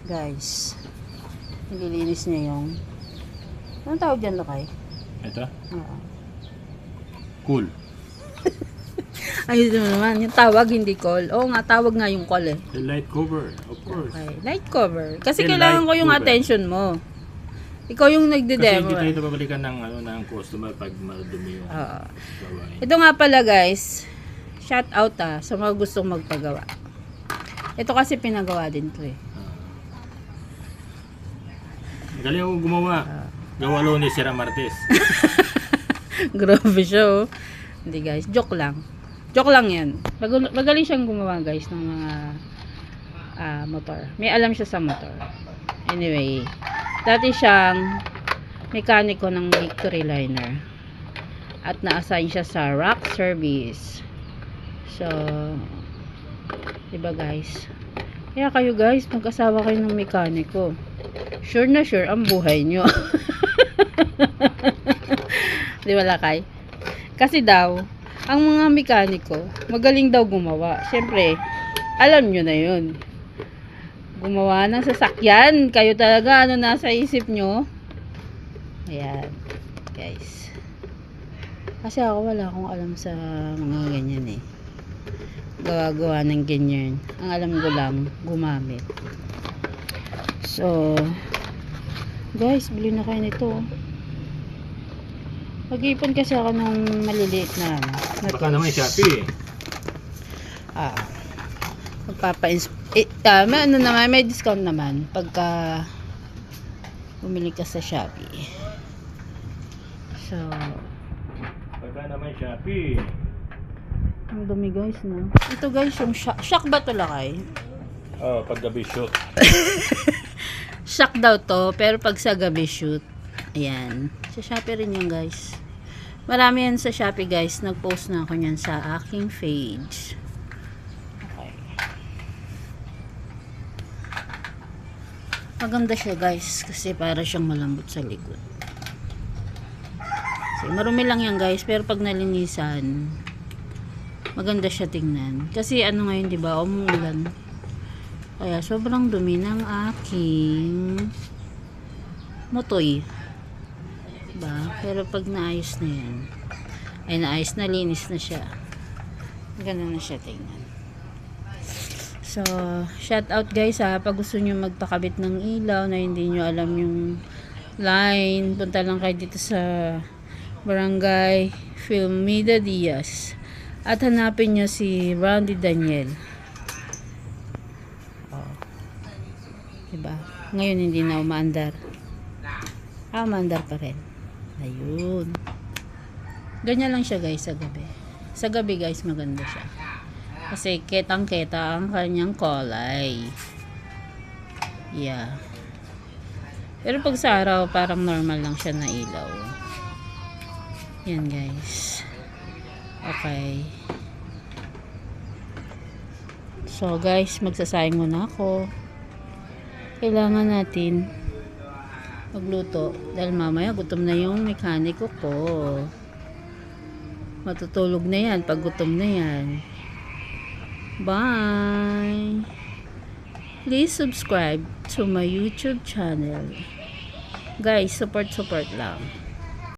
Guys, nililinis niya yung anong tawag dyan, Lokay? Ito? Oo. Cool. Ayun naman, yung tawag hindi call. Oo nga, tawag nga yung call eh. The light cover, of course. Okay, light cover. Kasi The kailangan light ko yung cover. attention mo. Ikaw yung Kasi nagde-demo. hindi tayo babalikan ng, ng customer pag madumi yung Oo. gawain. Ito nga pala guys, shout out sa mga gustong magpagawa. Ito kasi pinagawa din to eh. Magaling ako gumawa. Gawalo ni Sierra Martes. Grabe siya oh. Hindi guys, joke lang. Joke lang yan. Magaling siyang gumawa guys ng mga motor. May alam siya sa motor. Anyway, dati siyang mekaniko ng Victory Liner. At na-assign siya sa Rock Service. So, diba guys? Kaya kayo guys, mag-asawa kayo ng mekaniko. Sure na sure ang buhay nyo. Di ba Lakay? Kasi daw, ang mga mekaniko, magaling daw gumawa. Siyempre, alam nyo na yun. Gumawa ng sasakyan. Kayo talaga, ano nasa isip nyo? Ayan, guys. Kasi ako wala akong alam sa mga ganyan eh. Gawa-gawa ng ganyan. Ang alam ko lang, gumamit. So, guys, bili na kayo nito. Mag-ipon kasi ako ng maliliit na Baka naman Shopee. ano naman, may discount naman pagka bumili ka sa Shopee. So, Baka naman Shopee. ang dumi guys, no? Ito guys, yung shock ba to Lakay? Oh, pag gabi shoot. Shock daw to, pero pag sa gabi shoot, ayan. Sa Shopee rin yan guys. Marami yan sa Shopee guys. Nag-post na ako yan sa aking page. Okay. Maganda siya guys. Kasi para siyang malambot sa likod. Kasi marumi lang yan guys. Pero pag nalinisan, maganda siya tingnan. Kasi ano ngayon diba, umuulan. Kaya sobrang dumi ng aking motoy. Diba? Pero pag naayos na yan, ay naayos na, linis na siya. Ganda na siya tingnan. So, shout out guys pag gusto nyo magpakabit ng ilaw na hindi nyo alam yung line, punta lang kayo dito sa Barangay Filmida Diaz at hanapin nyo si Randy Daniel. Diba? Ngayon hindi na umaandar. Umaandar pa rin. Ayun. Ganyan lang siya guys sa gabi. Sa gabi guys maganda siya. Kasi ketang-keta ang kanyang kulay. Yeah. Pero pag sa araw parang normal lang siya na ilaw. Yan guys. Okay. So guys, magsasayang muna ako. Kailangan natin magluto dahil mamaya gutom na yung mekaniko ko. Matutulog na yan pag gutom na yan. Bye! Please subscribe to my YouTube channel. Guys, support lang.